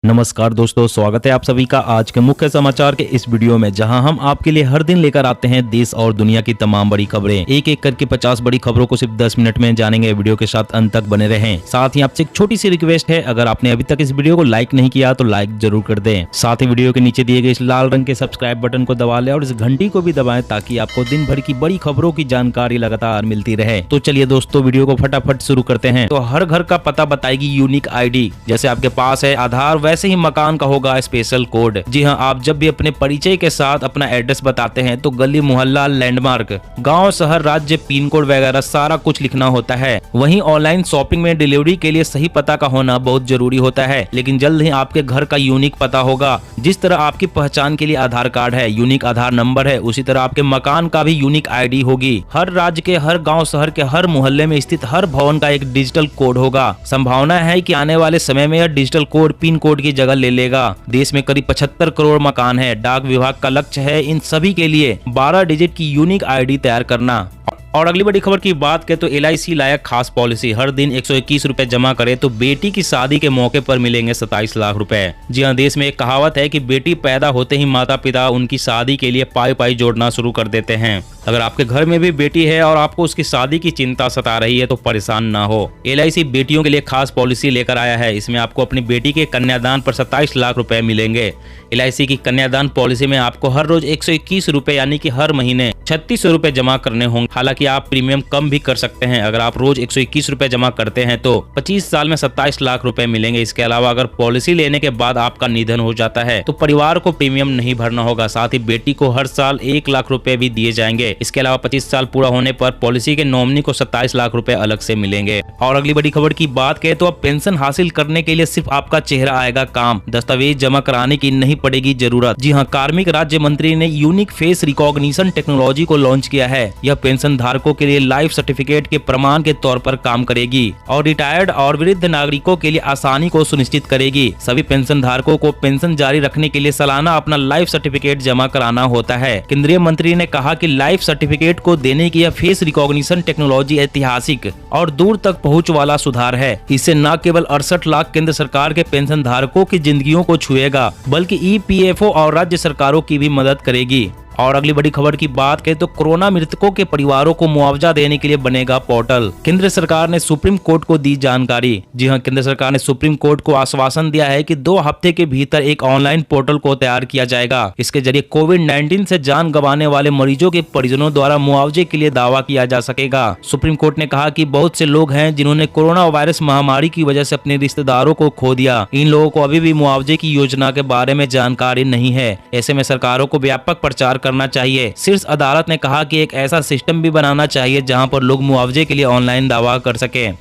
नमस्कार दोस्तों, स्वागत है आप सभी का आज के मुख्य समाचार के इस वीडियो में, जहां हम आपके लिए हर दिन लेकर आते हैं देश और दुनिया की तमाम बड़ी खबरें। एक एक करके 50 बड़ी खबरों को सिर्फ 10 मिनट में जानेंगे। वीडियो के साथ अंत तक बने रहें। साथ ही आपसे एक छोटी सी रिक्वेस्ट है, अगर आपने अभी तक इस वीडियो को लाइक नहीं किया तो लाइक जरूर कर दें। साथ ही वीडियो के नीचे दिए गए इस लाल रंग के सब्सक्राइब बटन को दबा लें और इस घंटी को भी दबाएं, ताकि आपको दिन भर की बड़ी खबरों की जानकारी लगातार मिलती रहे। तो चलिए दोस्तों, वीडियो को फटाफट शुरू करते हैं। तो हर घर का पता बताएगी यूनिक ID। जैसे आपके पास है आधार, वैसे ही मकान का होगा स्पेशल कोड। जी हाँ, आप जब भी अपने परिचय के साथ अपना एड्रेस बताते हैं तो गली, मोहल्ला, लैंडमार्क, गांव, शहर, राज्य, पिन कोड वगैरह सारा कुछ लिखना होता है। वहीं ऑनलाइन शॉपिंग में डिलीवरी के लिए सही पता का होना बहुत जरूरी होता है। लेकिन जल्द ही आपके घर का यूनिक पता होगा। जिस तरह आपकी पहचान के लिए आधार कार्ड है, यूनिक आधार नंबर है, उसी तरह आपके मकान का भी यूनिक ID होगी। हर राज्य के हर गाँव, शहर के हर मोहल्ले में स्थित हर भवन का एक डिजिटल कोड होगा। संभावना है कि आने वाले समय में यह डिजिटल कोड पिन कोड की जगह ले लेगा। देश में करीब 75 करोड़ मकान है। डाक विभाग का लक्ष्य है इन सभी के लिए 12 डिजिट की यूनिक ID तैयार करना। और अगली बड़ी खबर की बात करें तो LIC लायक खास पॉलिसी। हर दिन 121 रुपए जमा करे तो बेटी की शादी के मौके पर मिलेंगे 27 लाख रुपए। जी हाँ, देश में एक कहावत है कि बेटी पैदा होते ही माता पिता उनकी शादी के लिए पाई पाई जोड़ना शुरू कर देते हैं। अगर आपके घर में भी बेटी है और आपको उसकी शादी की चिंता सता रही है तो परेशान ना हो। LIC बेटियों के लिए खास पॉलिसी लेकर आया है। इसमें आपको अपनी बेटी के कन्यादान पर 27 लाख रुपए मिलेंगे। LIC की कन्यादान पॉलिसी में आपको हर रोज 121 रुपए यानी कि हर महीने 3600 रुपए जमा करने होंगे। हालांकि आप प्रीमियम कम भी कर सकते हैं। अगर आप रोज 121 रुपए जमा करते हैं तो 25 साल में 27 लाख रुपए मिलेंगे। इसके अलावा अगर पॉलिसी लेने के बाद आपका निधन हो जाता है तो परिवार को प्रीमियम नहीं भरना होगा। साथ ही बेटी को हर साल 1 लाख रुपए भी दिए जाएंगे। इसके अलावा 25 साल पूरा होने पर पॉलिसी के नॉमिनी को 27 लाख रुपए अलग से मिलेंगे। और अगली बड़ी खबर की बात करें तो अब पेंशन हासिल करने के लिए सिर्फ आपका चेहरा आएगा काम। दस्तावेज जमा कराने की नहीं पड़ेगी जरूरत। जी हाँ, कार्मिक राज्य मंत्री ने यूनिक फेस रिकॉग्निशन टेक्नोलॉजी को लॉन्च किया है। यह पेंशन धारकों के लिए लाइफ सर्टिफिकेट के प्रमाण के तौर पर काम करेगी और रिटायर्ड और वृद्ध नागरिकों के लिए आसानी को सुनिश्चित करेगी। सभी पेंशन धारकों को पेंशन जारी रखने के लिए सालाना अपना लाइफ सर्टिफिकेट जमा कराना होता है। केंद्रीय मंत्री ने कहा कि लाइफ सर्टिफिकेट को देने की यह फेस रिकॉग्निशन टेक्नोलॉजी ऐतिहासिक और दूर तक पहुंच वाला सुधार है। इससे न केवल 68 लाख केंद्र सरकार के पेंशन धारकों की जिंदगियों को छुएगा, बल्कि EPFO और राज्य सरकारों की भी मदद करेगी। और अगली बड़ी खबर की बात करें तो कोरोना मृतकों के परिवारों को मुआवजा देने के लिए बनेगा पोर्टल। केंद्र सरकार ने सुप्रीम कोर्ट को दी जानकारी। जी हां, केंद्र सरकार ने सुप्रीम कोर्ट को आश्वासन दिया है कि 2 हफ्ते के भीतर एक ऑनलाइन पोर्टल को तैयार किया जाएगा। इसके जरिए कोविड-19 से जान गंवाने वाले मरीजों के परिजनों द्वारा मुआवजे के लिए दावा किया जा सकेगा। सुप्रीम कोर्ट ने कहा कि बहुत से लोग हैं जिन्होंने कोरोना वायरस महामारी की वजह से अपने रिश्तेदारों को खो दिया। इन लोगों को अभी भी मुआवजे की योजना के बारे में जानकारी नहीं है। ऐसे में सरकारों को व्यापक प्रचार करना चाहिए। शीर्ष अदालत ने कहा कि एक ऐसा सिस्टम भी बनाना चाहिए जहां पर लोग मुआवजे के लिए ऑनलाइन दावा कर सकें।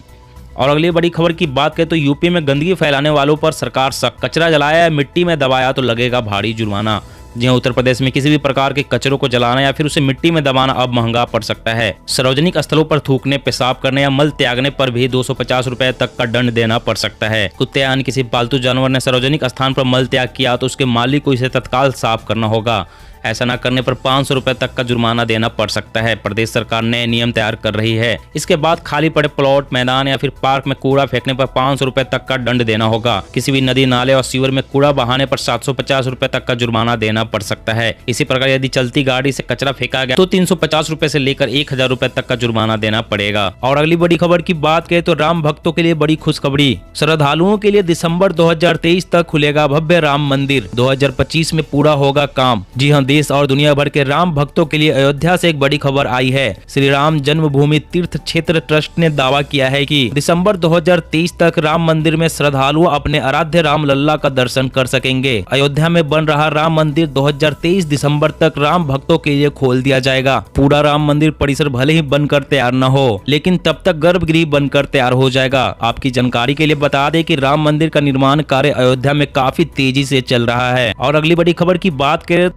और अगली बड़ी खबर की बात करें तो यूपी में गंदगी फैलाने वालों पर सरकार सख्त। कचरा जलाया या मिट्टी में दबाया तो लगेगा भारी जुर्माना। जी हाँ, उत्तर प्रदेश में किसी भी प्रकार के कचरों को जलाना या फिर उसे मिट्टी में दबाना अब महंगा पड़ सकता है। सार्वजनिक स्थलों पर थूकने, पेशाब करने या मल त्यागने पर भी 250 रुपए तक का दंड देना पड़ सकता है। कुत्ते यानी किसी पालतू जानवर ने सार्वजनिक स्थान पर मल त्याग किया तो उसके मालिक को इसे तत्काल साफ करना होगा। ऐसा न करने पर 500 रुपए तक का जुर्माना देना पड़ सकता है। प्रदेश सरकार नए नियम तैयार कर रही है। इसके बाद खाली पड़े प्लॉट, मैदान या फिर पार्क में कूड़ा फेंकने पर 500 रुपए तक का दंड देना होगा। किसी भी नदी, नाले और सीवर में कूड़ा बहाने पर 750 रुपए तक का जुर्माना देना पड़ सकता है। इसी प्रकार यदि चलती गाड़ी से कचरा फेंका गया तो 350 रुपए से लेकर 1000 रुपए तक का जुर्माना देना पड़ेगा। और अगली बड़ी खबर की बात करें तो राम भक्तों के लिए बड़ी खुशखबरी। श्रद्धालुओं के लिए दिसंबर 2023 तक खुलेगा भव्य राम मंदिर। 2025 में पूरा होगा काम। जी हाँ, देश और दुनिया भर के राम भक्तों के लिए अयोध्या से एक बड़ी खबर आई है। श्री राम जन्मभूमि तीर्थ क्षेत्र ट्रस्ट ने दावा किया है कि दिसंबर 2023 तक राम मंदिर में श्रद्धालु अपने आराध्य राम लल्ला का दर्शन कर सकेंगे। अयोध्या में बन रहा राम मंदिर 2023 दिसंबर तक राम भक्तों के लिए खोल दिया जाएगा। पूरा राम मंदिर परिसर भले ही बनकर तैयार न हो, लेकिन तब तक गर्भगृह बनकर तैयार हो जाएगा। आपकी जानकारी के लिए बता दें कि राम मंदिर का निर्माण कार्य अयोध्या में काफी तेजी से चल रहा है। और अगली बड़ी खबर की बात करें,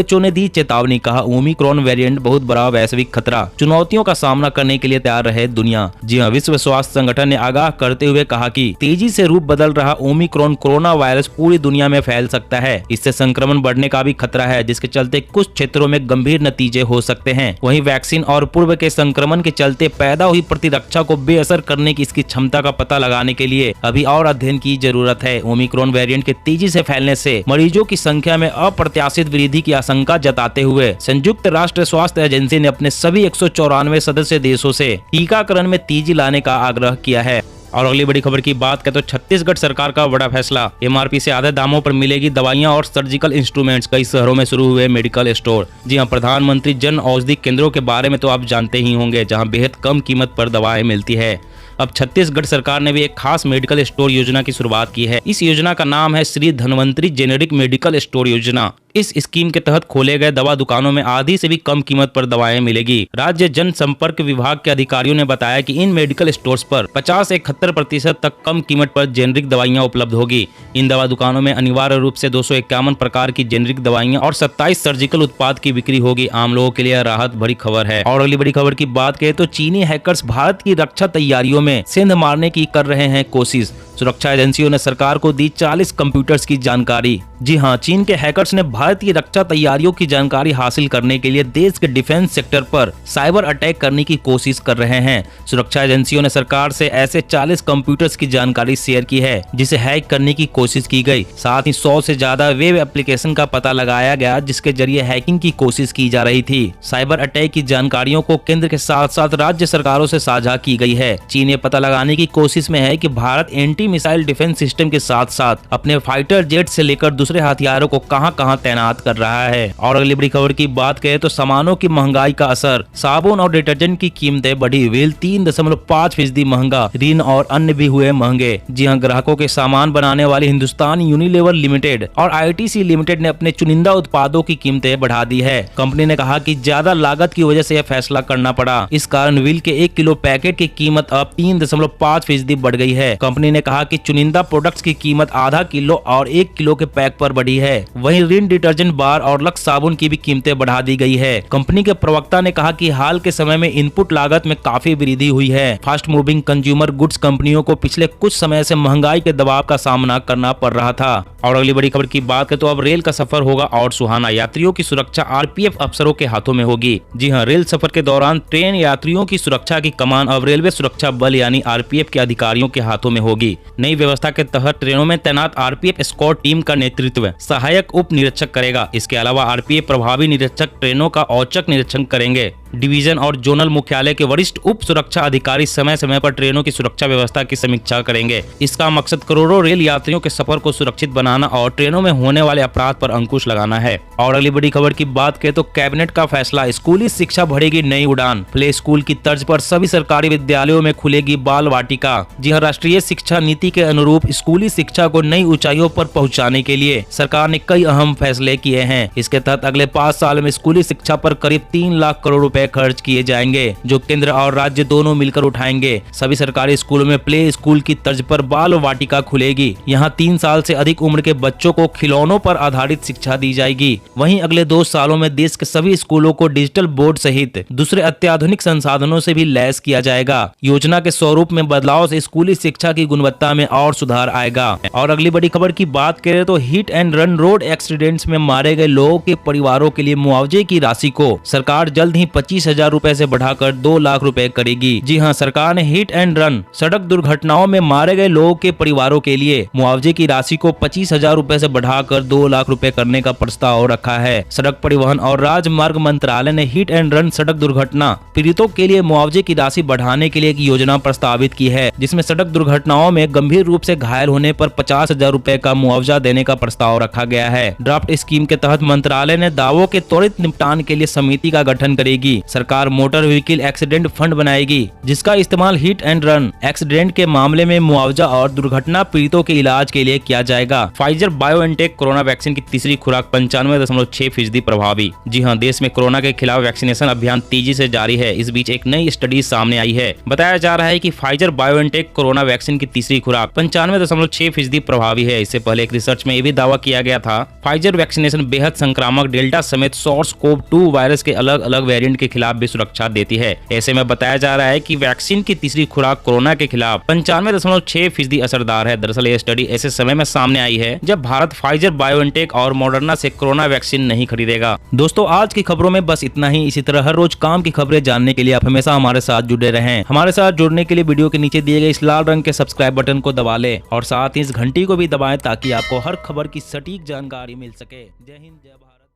WHO ने दी चेतावनी, कहा ओमिक्रॉन वेरिएंट बहुत बड़ा वैश्विक खतरा, चुनौतियों का सामना करने के लिए तैयार रहे दुनिया। जी हाँ, विश्व स्वास्थ्य संगठन ने आगाह करते हुए कहा कि तेजी से रूप बदल रहा ओमिक्रॉन कोरोना वायरस पूरी दुनिया में फैल सकता है। इससे संक्रमण बढ़ने का भी खतरा है, जिसके चलते कुछ क्षेत्रों में गंभीर नतीजे हो सकते हैं। वहीं वैक्सीन और पूर्व के संक्रमण के चलते पैदा हुई प्रतिरक्षा को बेअसर करने की इसकी क्षमता का पता लगाने के लिए अभी और अध्ययन की जरूरत है। ओमिक्रॉन वेरिएंट के तेजी से फैलने से मरीजों की संख्या में अप्रत्याशित वृद्धि की आशंका जताते हुए संयुक्त राष्ट्र स्वास्थ्य एजेंसी ने अपने सभी 194 सदस्य देशों से टीकाकरण में तेजी लाने का आग्रह किया है। और अगली बड़ी खबर की बात करें तो छत्तीसगढ़ सरकार का बड़ा फैसला, MRP से आधे दामों पर मिलेगी दवाइयां और सर्जिकल इंस्ट्रूमेंट्स। कई शहरों में शुरू हुए मेडिकल स्टोर। जी हां, प्रधानमंत्री जन औषधि केंद्रों के बारे में तो आप जानते ही होंगे, जहां बेहद कम कीमत पर दवाएं मिलती है। अब छत्तीसगढ़ सरकार ने भी एक खास मेडिकल स्टोर योजना की शुरुआत की है। इस योजना का नाम है Shri Dhanvantari generic medical store योजना। इस स्कीम के तहत खोले गए दवा दुकानों में आधी से भी कम कीमत पर दवाएं मिलेगी। राज्य जनसंपर्क विभाग के अधिकारियों ने बताया कि इन मेडिकल स्टोर्स पर 50 से 71% तक कम कीमत पर जेनेरिक दवाइयां उपलब्ध होगी। इन दवा दुकानों में अनिवार्य रूप से 251 प्रकार की जेनेरिक दवाइयां और 27 सर्जिकल उत्पाद की बिक्री होगी। आम लोगों के लिए राहत भरी खबर है। और अगली बड़ी खबर की बात करें तो चीनी हैकर्स भारत की रक्षा तैयारियों में सेंध मारने की कर रहे हैं कोशिश। सुरक्षा एजेंसियों ने सरकार को दी 40 कंप्यूटर्स की जानकारी। जी हां, चीन के हैकर्स ने भारतीय रक्षा तैयारियों की जानकारी हासिल करने के लिए देश के डिफेंस सेक्टर पर साइबर अटैक करने की कोशिश कर रहे हैं। सुरक्षा एजेंसियों ने सरकार से ऐसे 40 कंप्यूटर्स की जानकारी शेयर की है जिसे हैक करने की कोशिश की गई। साथ ही 100 से ज्यादा वेब एप्लीकेशन का पता लगाया गया जिसके जरिए हैकिंग की कोशिश की जा रही थी। साइबर अटैक की जानकारियों को केंद्र के साथ साथ राज्य सरकारों से साझा की गई है। चीन ये पता लगाने की कोशिश में है कि Bharat anti missile defence system के साथ साथ अपने फाइटर जेट से लेकर दूसरे हथियारों को कहां-कहां तैनात कर रहा है। और अगली बड़ी खबर की बात करें तो सामानों की महंगाई का असर, साबुन और डिटर्जेंट की कीमतें बढ़ी, व्हील 3.5% महंगा, ऋण और अन्य भी हुए महंगे। जी हां, ग्राहकों के सामान बनाने वाली हिंदुस्तान यूनिलीवर लिमिटेड और ITC लिमिटेड ने अपने चुनिंदा उत्पादों की कीमतें बढ़ा दी है। कंपनी ने कहा कि ज्यादा लागत की वजह से यह फैसला करना पड़ा। इस कारण व्हील के 1 किलो पैकेट की कीमत अब 3.5% बढ़ गई है। कंपनी ने कहा कि चुनिंदा प्रोडक्ट्स की कीमत आधा किलो और 1 किलो के पैक पर बढ़ी है। वहीं रिन डिटर्जेंट बार और लक्स साबुन की भी कीमतें बढ़ा दी गई है। कंपनी के प्रवक्ता ने कहा कि हाल के समय में इनपुट लागत में काफी वृद्धि हुई है। फास्ट मूविंग कंज्यूमर गुड्स कंपनियों को पिछले कुछ समय से महंगाई के दबाव का सामना करना पड़ रहा था। और अगली बड़ी खबर की बात करें तो अब रेल का सफर होगा और सुहाना, यात्रियों की सुरक्षा RPF अफसरों के हाथों में होगी। जी हां, रेल सफर के दौरान ट्रेन यात्रियों की सुरक्षा की कमान अब रेलवे सुरक्षा बल यानी RPF के अधिकारियों के हाथों में होगी। नई व्यवस्था के तहत ट्रेनों में तैनात RPF स्क्वाड टीम का नेतृत्व सहायक उप निरीक्षक करेगा। इसके अलावा RPF प्रभावी निरीक्षक ट्रेनों का औचक निरीक्षण करेंगे। डिवीजन और जोनल मुख्यालय के वरिष्ठ उप सुरक्षा अधिकारी समय समय पर ट्रेनों की सुरक्षा व्यवस्था की समीक्षा करेंगे। इसका मकसद करोड़ों रेल यात्रियों के सफर को सुरक्षित बनाना और ट्रेनों में होने वाले अपराध पर अंकुश लगाना है। और अगली बड़ी खबर की बात करें तो कैबिनेट का फैसला, स्कूली शिक्षा भरेगी नई उड़ान, प्ले स्कूल की तर्ज पर सभी सरकारी विद्यालयों में खुलेगी बाल वाटिका। जी हां, राष्ट्रीय शिक्षा नीति के अनुरूप स्कूली शिक्षा को नई ऊंचाइयों पर पहुंचाने के लिए सरकार ने कई अहम फैसले किए हैं। इसके तहत अगले 5 साल में स्कूली शिक्षा पर करीब 3 लाख करोड़ रुपए खर्च किए जाएंगे, जो केंद्र और राज्य दोनों मिलकर उठाएंगे। सभी सरकारी स्कूलों में प्ले स्कूल की तर्ज पर बाल वाटिका खुलेगी। यहाँ 3 साल से अधिक उम्र के बच्चों को खिलौनों पर आधारित शिक्षा दी जाएगी। वहीं अगले 2 सालों में देश के सभी स्कूलों को डिजिटल बोर्ड सहित दूसरे अत्याधुनिक संसाधनों से भी लैस किया जाएगा। योजना के स्वरूप में बदलाव से स्कूली शिक्षा की गुणवत्ता में और सुधार आएगा। और अगली बड़ी खबर की बात करें तो hit and run road accidents में मारे गए लोगों के परिवारों के लिए मुआवजे की राशि को सरकार जल्द ही 25,000 रुपए से बढ़ाकर 2 लाख रुपए करेगी। जी हां, सरकार ने हिट एंड रन सड़क दुर्घटनाओं में मारे गए लोगों के परिवारों के लिए मुआवजे की राशि को 25,000 रुपए से बढ़ाकर 2 लाख रुपए करने का प्रस्ताव रखा है। सड़क परिवहन और राजमार्ग मंत्रालय ने हिट एंड रन सड़क दुर्घटना पीड़ितों के लिए मुआवजे की राशि बढ़ाने के लिए एक योजना प्रस्तावित की है, जिसमें सड़क दुर्घटनाओं में गंभीर रूप से घायल होने पर 50,000 रुपए का मुआवजा देने का प्रस्ताव रखा गया है। ड्राफ्ट स्कीम के तहत मंत्रालय ने दावों के त्वरित निपटान के लिए समिति का गठन करेगी। बढ़ाएगी। सरकार मोटर व्हीकल एक्सीडेंट फंड बनाएगी, जिसका इस्तेमाल हिट एंड रन एक्सीडेंट के मामले में मुआवजा और दुर्घटना पीड़ितों के इलाज के लिए किया जाएगा। फाइजर बायोएनटेक कोरोना वैक्सीन की तीसरी खुराक 95.6% प्रभावी। जी हां, देश में कोरोना के खिलाफ वैक्सीनेशन अभियान तेजी से जारी है। इस बीच एक नई स्टडी सामने आई है। बताया जा रहा है कि फाइजर बायोएनटेक कोरोना वैक्सीन की तीसरी खुराक 95.6% प्रभावी है। इससे पहले एक रिसर्च में यह भी दावा किया गया था फाइजर वैक्सीनेशन बेहद संक्रामक डेल्टा समेत SARS-CoV-2 वायरस के अलग अलग वेरिएंट के खिलाफ भी सुरक्षा देती है। ऐसे में बताया जा रहा है कि वैक्सीन की तीसरी खुराक कोरोना के खिलाफ 95.6% असरदार है। दरअसल ये स्टडी ऐसे समय में सामने आई है जब भारत फाइजर बायोएनटेक और मॉडर्ना से कोरोना वैक्सीन नहीं खरीदेगा। दोस्तों, आज की खबरों में बस इतना ही। इसी तरह हर रोज काम की खबरें जानने के लिए आप हमेशा हमारे साथ जुड़े रहें। हमारे साथ जुड़ने के लिए वीडियो के नीचे दिए गए इस लाल रंग के सब्सक्राइब बटन को दबा लें और साथ ही इस घंटी को भी दबाएं ताकि आपको हर खबर की सटीक जानकारी मिल सके। जय हिंद, जय भारत।